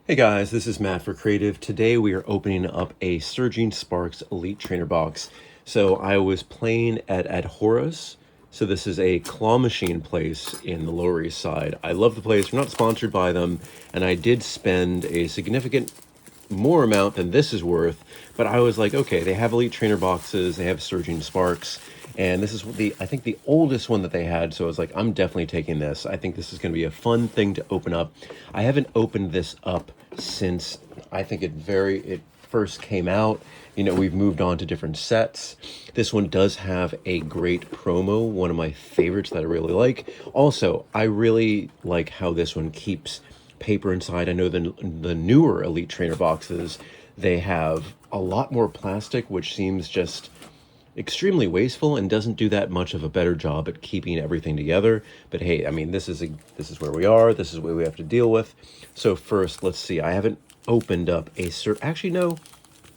Hey guys, this is Matt for Creative. Today we are opening up a Surging Sparks Elite Trainer box. So I was playing at Horus. So this is a claw machine place in the Lower East Side. I love the place. We're not sponsored by them, and I did spend a significant more amount than this is worth, but I was like, okay, they have Elite Trainer boxes, they have Surging Sparks, and this is I think the oldest one that they had, so I was like, I'm definitely taking this. I think this is going to be a fun thing to open up. I haven't opened this up since I think it first came out. You know, we've moved on to different sets. This one does have a great promo, one of my favorites that I really like. Also, I really like how this one keeps paper inside. I know the newer Elite Trainer boxes, they have a lot more plastic, which seems just extremely wasteful and doesn't do that much of a better job at keeping everything together. But hey, I mean, this is where we are. This is what we have to deal with. So first, let's see. I haven't opened up actually, no,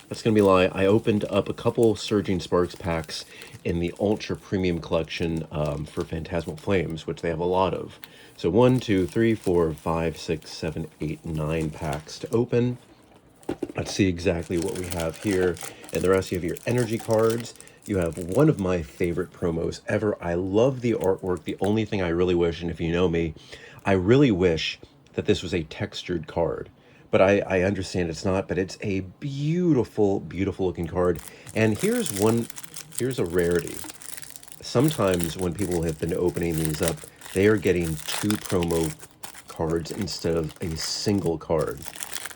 that's gonna be a lie. I opened up a couple Surging Sparks packs in the Ultra Premium Collection for Phantasmal Flames, which they have a lot of. So 1, 2, 3, 4, 5, 6, 7, 8, 9 packs to open. Let's see exactly what we have here. And the rest, you have your energy cards. You have one of my favorite promos ever. I love the artwork. The only thing I really wish, and if you know me, I really wish that this was a textured card. But I understand it's not, but it's a beautiful, beautiful looking card. And here's a rarity. Sometimes when people have been opening these up, they are getting two promo cards instead of a single card.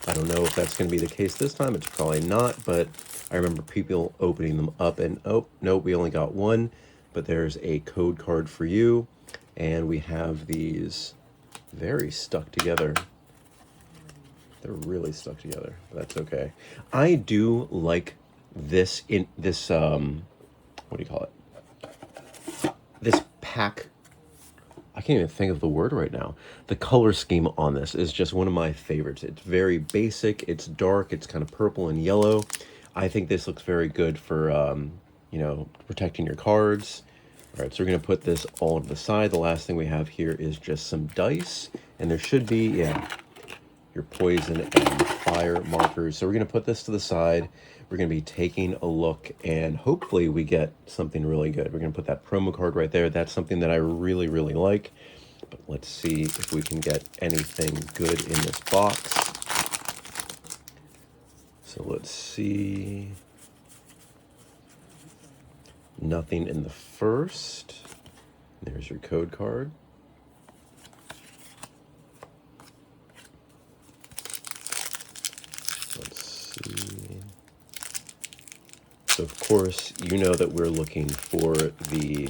I don't know if that's going to be the case this time. It's probably not, but I remember people opening them up and, oh, no, we only got one, but there's a code card for you. And we have these very stuck together. They're really stuck together, but that's okay. I do like this what do you call it? This pack. I can't even think of the word right now. The color scheme on this is just one of my favorites. It's very basic. It's dark. It's kind of purple and yellow. I think this looks very good for, you know, protecting your cards. All right, so we're going to put this all to the side. The last thing we have here is just some dice. And there should be, yeah, your poison and fire markers. So we're going to put this to the side. We're going to be taking a look, and hopefully we get something really good. We're going to put that promo card right there. That's something that I really, really like. But let's see if we can get anything good in this box. So let's see. Nothing in the first. There's your code card. Let's see. So of course, you know that we're looking for the,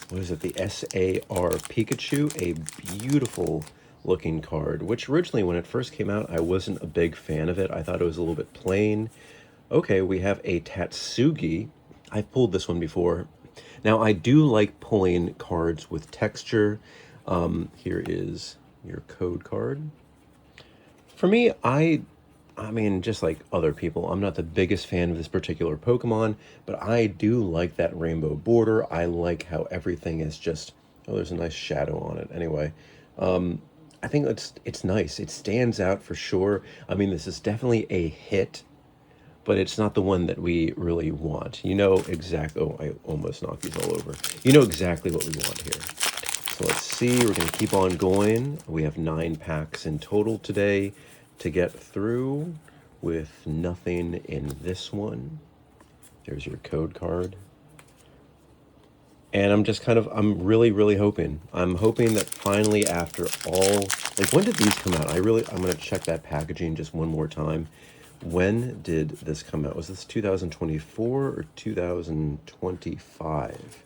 what is it, the SAR Pikachu, a beautiful looking card, which originally when it first came out, I wasn't a big fan of it. I thought it was a little bit plain. Okay, we have a Tatsugi. I've pulled this one before. Now, I do like pulling cards with texture. Here is your code card. For me, I mean, just like other people, I'm not the biggest fan of this particular Pokemon, but I do like that rainbow border. I like how everything is just, oh, there's a nice shadow on it. Anyway, I think it's nice. It stands out for sure. I mean, this is definitely a hit, but it's not the one that we really want. You know exactly, oh, I almost knocked these all over. You know exactly what we want here. So let's see, we're going to keep on going. We have 9 packs in total today to get through with nothing in this one. There's your code card. And I'm really, really hoping. I'm hoping that finally after all, like when did these come out? I'm going to check that packaging just one more time. When did this come out? Was this 2024 or 2025?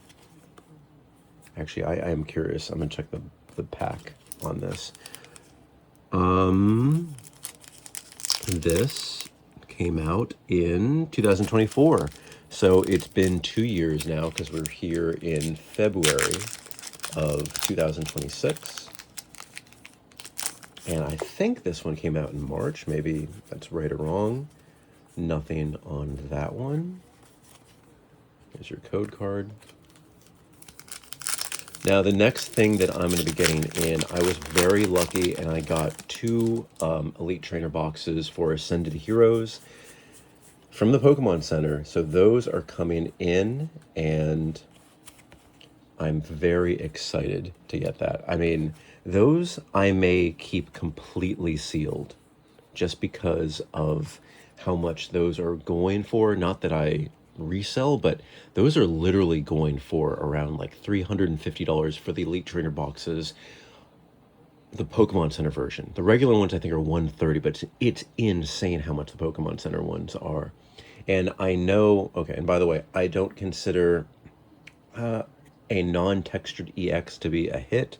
Actually, I am curious. I'm going to check the pack on this. This came out in 2024. So it's been 2 years now because we're here in February of 2026. And I think this one came out in March. Maybe that's right or wrong. Nothing on that one. Here's your code card. Now, the next thing that I'm going to be getting in, I was very lucky and I got two Elite Trainer boxes for Ascended Heroes from the Pokemon Center. So those are coming in and I'm very excited to get that. I mean, those I may keep completely sealed just because of how much those are going for. Not that I resell, but those are literally going for around like $350 for the Elite Trainer boxes, the Pokemon Center version. The regular ones I think are $130, but it's insane how much the Pokemon Center ones are. And I know, okay, and by the way, I don't consider a non-textured EX to be a hit.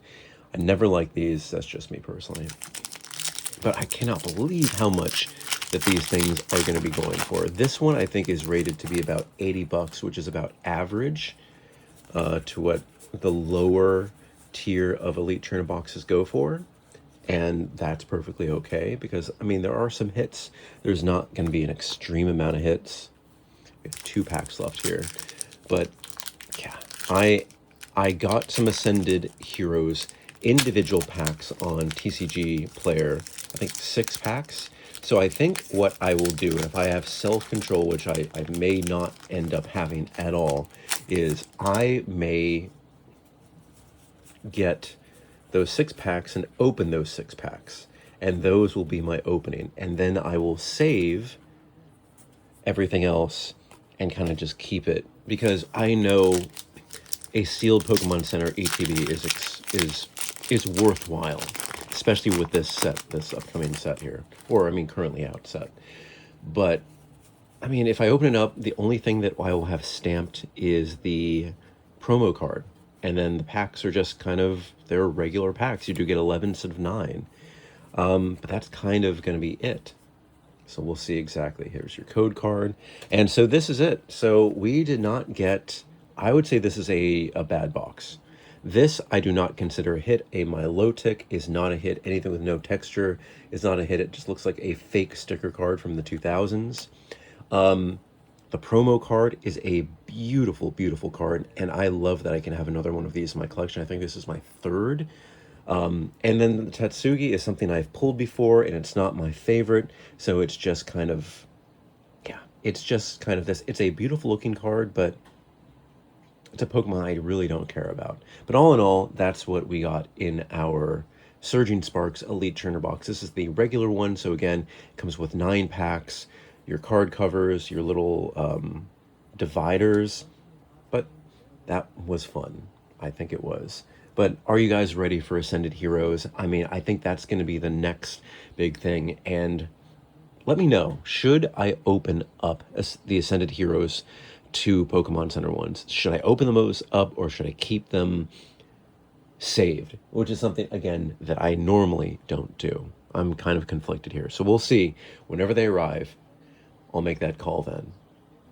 I never like these, that's just me personally. But I cannot believe how much that these things are going to be going for. This one I think is rated to be about 80 bucks, which is about average to what the lower tier of Elite Trainer boxes go for. And that's perfectly okay because, I mean, there are some hits. There's not going to be an extreme amount of hits. We have 2 packs left here. But yeah, I got some Ascended Heroes individual packs on TCG Player, I think 6 packs. So I think what I will do, if I have self-control, which I may not end up having at all, is I may get those 6 packs and open those 6 packs. And those will be my opening. And then I will save everything else and kind of just keep it. Because I know a sealed Pokemon Center ETB is worthwhile, especially with this set, this upcoming set here, or I mean currently out set. But I mean, if I open it up, the only thing that I will have stamped is the promo card, and then the packs are just kind of, they're regular packs. You do get 11 instead of 9, but that's kind of going to be it. So we'll see exactly. Here's your code card, and so this is it. So we did not get, I would say this is a bad box. This I do not consider a hit. A Milotic is not a hit. Anything with no texture is not a hit. It just looks like a fake sticker card from the 2000s. The promo card is a beautiful, beautiful card, and I love that I can have another one of these in my collection. I think this is my 3rd. And then the Tatsugi is something I've pulled before, and it's not my favorite, so it's just kind of, yeah, it's just kind of this. It's a beautiful looking card, but it's a Pokemon I really don't care about. But all in all, that's what we got in our Surging Sparks Elite Trainer box. This is the regular one, so again, it comes with 9 packs, your card covers, your little dividers, but that was fun. I think it was. But are you guys ready for Ascended Heroes? I mean, I think that's going to be the next big thing, and let me know, should I open up the Ascended Heroes 2 Pokemon Center ones? Should I open those up or should I keep them saved? Which is something, again, that I normally don't do. I'm kind of conflicted here. So we'll see. Whenever they arrive, I'll make that call then.